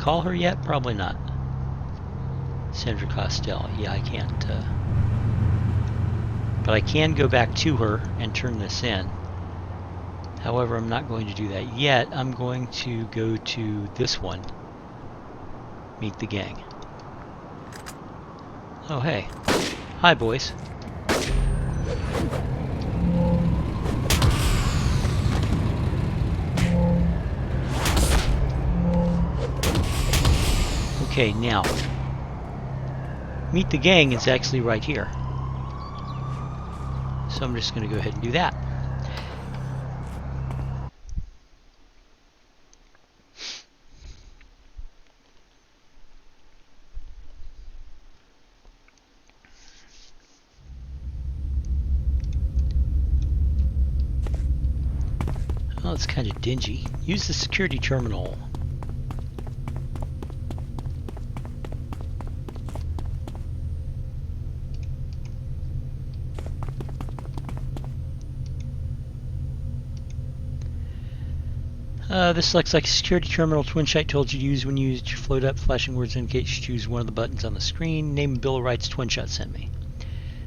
call her yet? Probably not. Sandra Costell. Yeah, I can't. But I can go back to her and turn this in. However, I'm not going to do that yet. I'm going to go to this one. Meet the gang. Oh, hey. Hi, boys. Okay, now. Meet the gang is actually right here. So I'm just going to go ahead and do that. Oh, it's kind of dingy. Use the security terminal. This looks like a security terminal Twinshite told you to use when you used your float up. Flashing words indicate you choose one of the buttons on the screen. Name and Bill of Rights Twinshot sent me.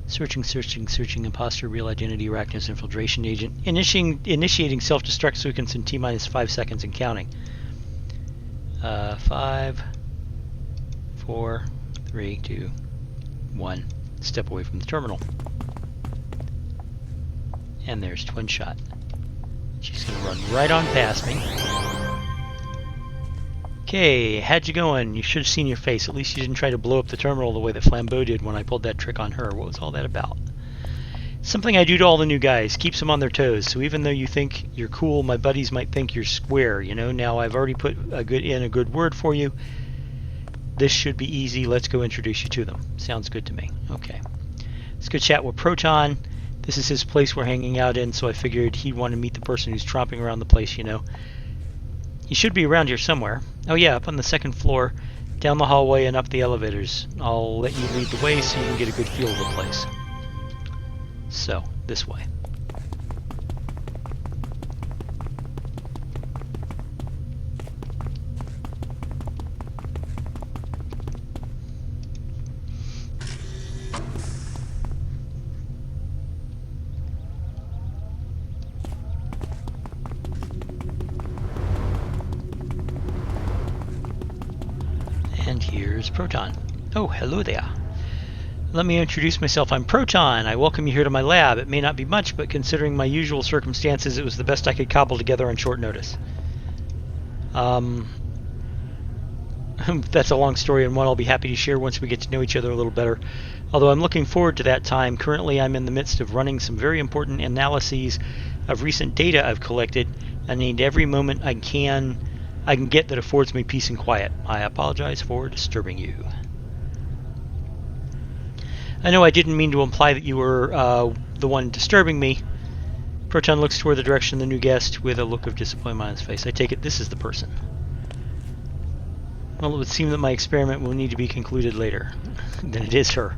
Searching, searching, searching. Imposter, real identity, Arachnos infiltration agent. Initiating self-destruct sequence in T-minus 5 seconds and counting. 5, 4, 3, 2, 1. Step away from the terminal. And there's Twinshot. She's going to run right on past me. Okay, how'd you going? You should have seen your face. At least you didn't try to blow up the terminal the way that Flambeau did when I pulled that trick on her. What was all that about? Something I do to all the new guys. Keeps them on their toes. So even though you think you're cool, my buddies might think you're square. You know, now I've already put a good word for you. This should be easy. Let's go introduce you to them. Sounds good to me. Okay. Let's go chat with Proton. This is his place we're hanging out in, so I figured he'd want to meet the person who's tromping around the place, you know. He should be around here somewhere. Oh yeah, up on the second floor, down the hallway and up the elevators. I'll let you lead the way so you can get a good feel of the place. So, this way. And here's Proton. Oh, hello there. Let me introduce myself. I'm Proton. I welcome you here to my lab. It may not be much, but considering my usual circumstances, it was the best I could cobble together on short notice. That's a long story and one I'll be happy to share once we get to know each other a little better. Although I'm looking forward to that time. Currently, I'm in the midst of running some very important analyses of recent data I've collected. I need every moment I can get that affords me peace and quiet. I apologize for disturbing you. I know I didn't mean to imply that you were the one disturbing me. Proton looks toward the direction of the new guest with a look of disappointment on his face. I take it this is the person. Well, it would seem that my experiment will need to be concluded later. Then it is her.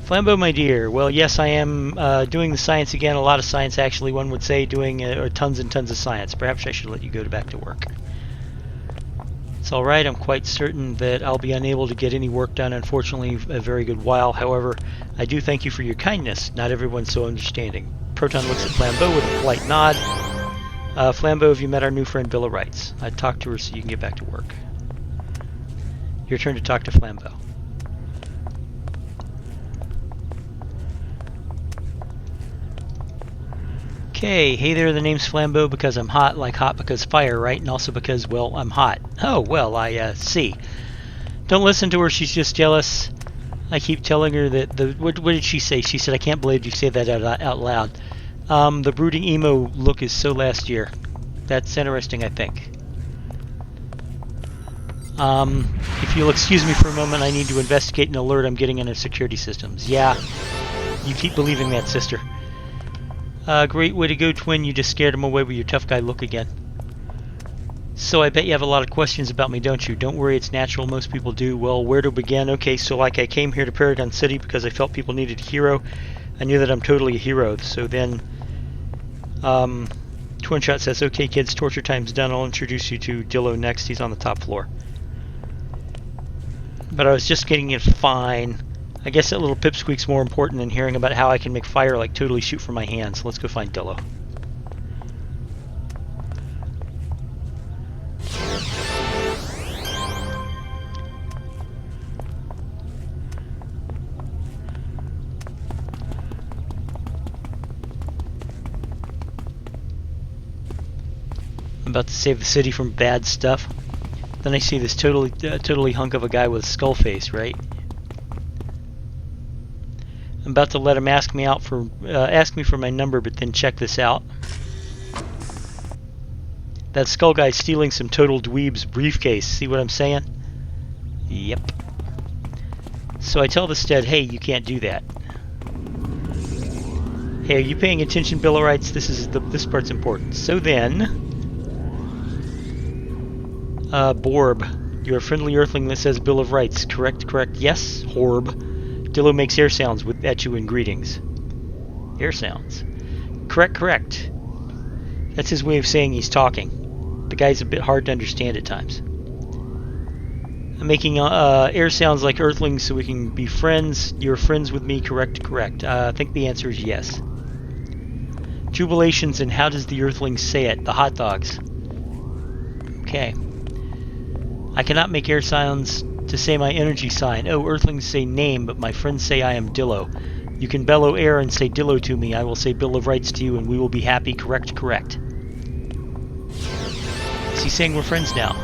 Flambeau, my dear. Well, yes, I am doing the science again. A lot of science, actually. One would say doing tons and tons of science. Perhaps I should let you go back to work. It's all right. I'm quite certain that I'll be unable to get any work done, unfortunately, a very good while. However, I do thank you for your kindness. Not everyone's so understanding. Proton looks at Flambeau with a polite nod. Flambeau, have you met our new friend Bill of Rights? I'd talk to her so you can get back to work. Your turn to talk to Flambeau. Okay, hey there, the name's Flambeau because I'm hot, like hot because fire, right? And also because, well, I'm hot. Oh, well, I see. Don't listen to her, she's just jealous. I keep telling her that what did she say? She said, I can't believe you say that out loud. The brooding emo look is so last year. That's interesting, I think. If you'll excuse me for a moment, I need to investigate an alert I'm getting in our security systems. Yeah, you keep believing that, sister. Great way to go, twin. You just scared him away with your tough guy look again. So I bet you have a lot of questions about me, don't you? Don't worry, it's natural. Most people do. Well, where to begin? Okay, so like I came here to Paragon City because I felt people needed a hero. I knew that I'm totally a hero. So then, Twin Shot says, okay kids, torture time's done. I'll introduce you to Dillo next. He's on the top floor. But I was just getting it fine. I guess that little pipsqueak's more important than hearing about how I can make fire like totally shoot from my hands. Let's go find Dillo. I'm about to save the city from bad stuff. Then I see this totally hunk of a guy with a skull face, right? I'm about to let him ask me for my number, but then check this out. That skull guy's stealing some total dweeb's briefcase. See what I'm saying? Yep. So I tell the stud, hey, you can't do that. Hey, are you paying attention, Bill of Rights? This part's important. So then, Borb, you're a friendly earthling that says Bill of Rights. Correct, correct. Yes, Horb. Dillo makes air sounds at you in greetings. Air sounds. Correct, correct. That's his way of saying he's talking. The guy's a bit hard to understand at times. I'm making air sounds like earthlings so we can be friends. You're friends with me, correct, correct. I think the answer is yes. Jubilations, and how does the earthling say it? The hot dogs. Okay. I cannot make air sounds to say my energy sign. Oh, earthlings say name, but my friends say I am Dillo. You can bellow air and say Dillo to me. I will say Bill of Rights to you, and we will be happy. Correct, correct. Is he saying we're friends now?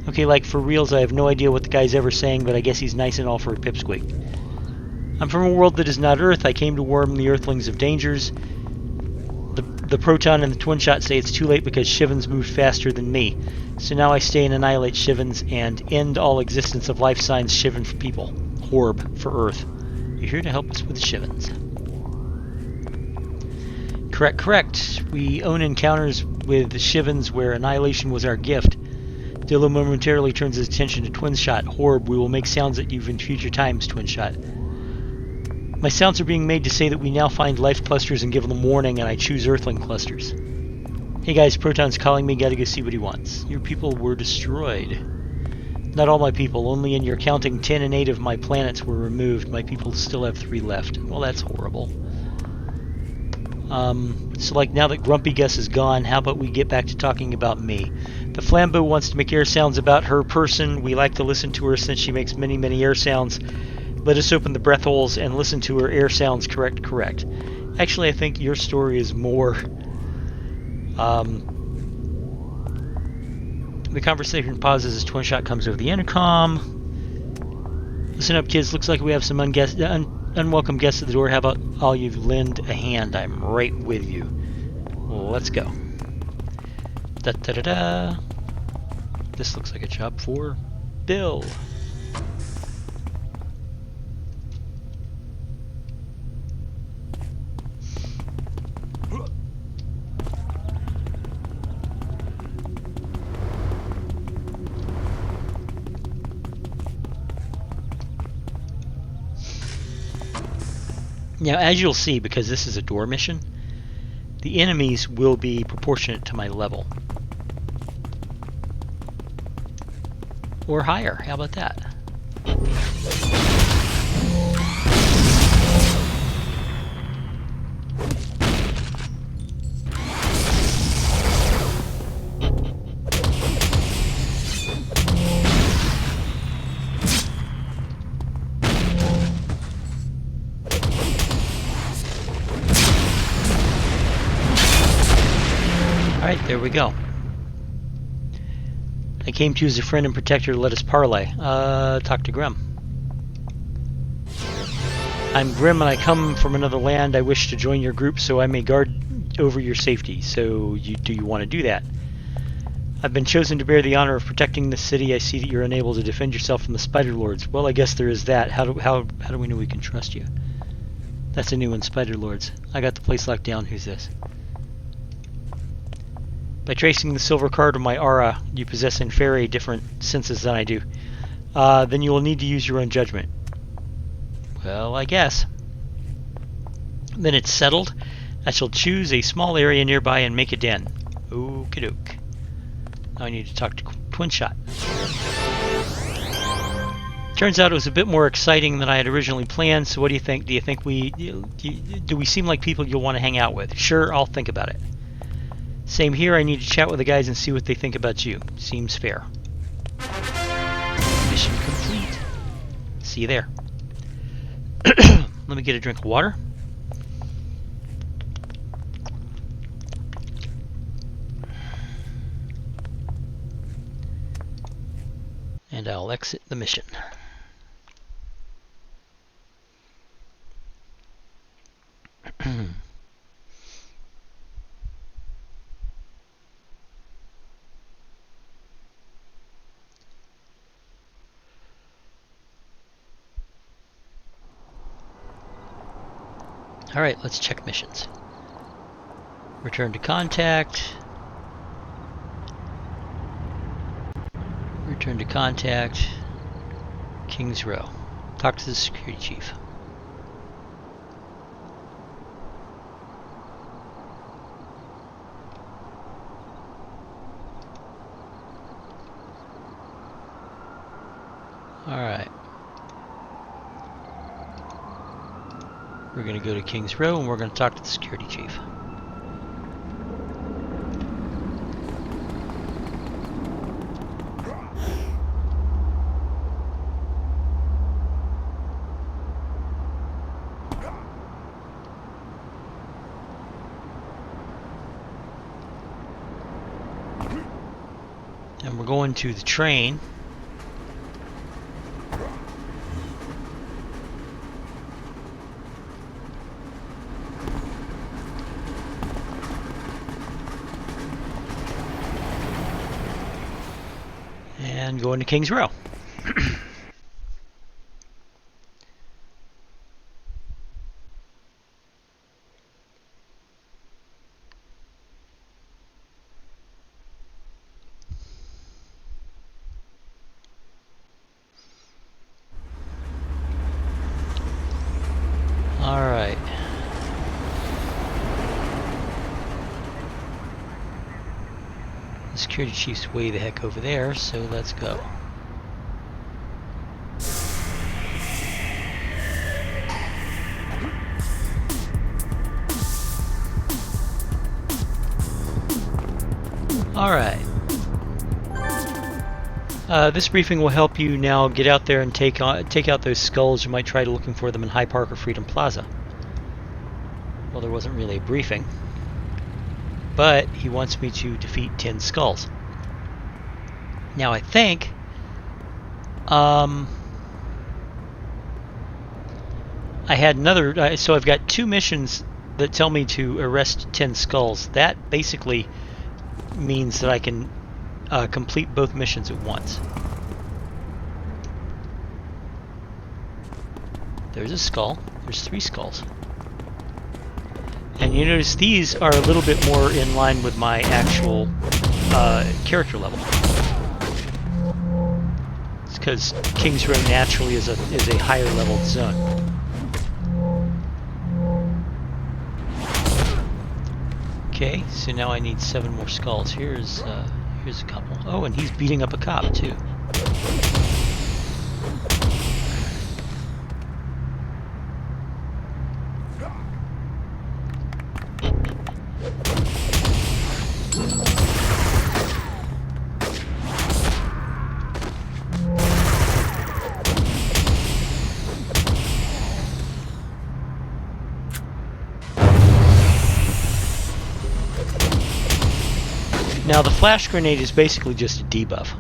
Okay, like for reals, I have no idea what the guy's ever saying, but I guess he's nice and all for a pipsqueak. I'm from a world that is not Earth. I came to warn the earthlings of dangers. The Proton and the Twin Shot say it's too late because Shivens moved faster than me. So now I stay and annihilate Shivens and end all existence of life signs Shiven for people. Horb for Earth. You're here to help us with Shivens. Correct, correct. We own encounters with Shivens where annihilation was our gift. Dillo momentarily turns his attention to Twin Shot. Horb, we will make sounds at you in future times, Twin Shot. My sounds are being made to say that we now find life clusters and give them warning, and I choose Earthling clusters. Hey guys, Proton's calling me, gotta go see what he wants. Your people were destroyed. Not all my people, only in your counting 10 and 8 of my planets were removed. My people still have 3 left. Well, that's horrible. So like now that Grumpy Gus is gone, how about we get back to talking about me? The Flambeau wants to make air sounds about her person. We like to listen to her since she makes many, many air sounds. Let us open the breath holes and listen to her air sounds. Correct, correct. Actually, I think your story is more... The conversation pauses as Twin Shot comes over the intercom. Listen up, kids. Looks like we have some unwelcome guests at the door. How about all you lend a hand? I'm right with you. Let's go. Da-da-da-da. This looks like a job for Bill. Now, as you'll see, because this is a door mission, the enemies will be proportionate to my level. Or higher, how about that? Alright, there we go. I came to you as a friend and protector to let us parlay. Talk to Grim. I'm Grim and I come from another land. I wish to join your group so I may guard over your safety. So, do you want to do that? I've been chosen to bear the honor of protecting the city. I see that you're unable to defend yourself from the Spider Lords. Well, I guess there is that. How do we know we can trust you? That's a new one, Spider Lords. I got the place locked down. Who's this? By tracing the silver card of my aura, you possess in very different senses than I do. Then you will need to use your own judgment. Well, I guess. Then it's settled. I shall choose a small area nearby and make a den. Okie doke. Now I need to talk to Twin Shot. Turns out it was a bit more exciting than I had originally planned, so what do you think? Do you think do we seem like people you'll want to hang out with? Sure, I'll think about it. Same here, I need to chat with the guys and see what they think about you. Seems fair. Mission complete. See you there. Let me get a drink of water. And I'll exit the mission. Alright, let's check missions. Return to contact. Return to contact. Kings Row. Talk to the security chief. Alright. We're going to go to Kings Row and we're going to talk to the security chief. And we're going to the train. And going to Kings Row. All right. The security chief's way the heck over there, so let's go. All right. This briefing will help you now get out there and take out those skulls. You might try looking for them in High Park or Freedom Plaza. Well, there wasn't really a briefing, but he wants me to defeat 10 skulls. Now I think I had another, so I've got 2 missions that tell me to arrest 10 skulls. That basically means that I can complete both missions at once. There's a skull. There's 3 skulls. And you notice these are a little bit more in line with my actual character level. It's because Kings Row naturally is a higher leveled zone. Okay, so now I need 7 more skulls. Here's a couple. Oh, and he's beating up a cop too. Now the flash grenade is basically just a debuff.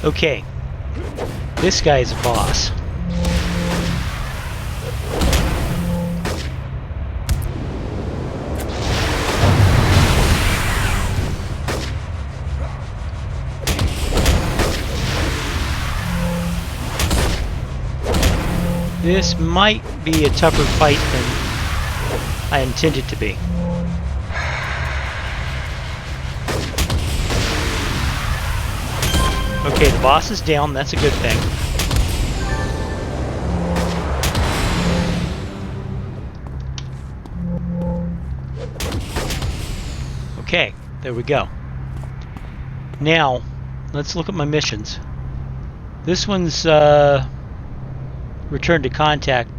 Okay, this guy's a boss. This might be a tougher fight than I intended to be. Okay, the boss is down. That's a good thing. Okay, there we go. Now, let's look at my missions. This one's return to contact.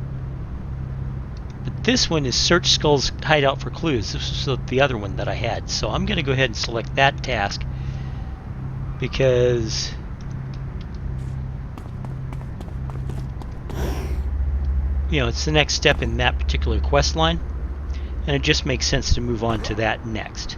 But this one is search Skull's hideout for clues. This was the other one that I had. So I'm going to go ahead and select that task because it's the next step in that particular quest line, and it just makes sense to move on to that next.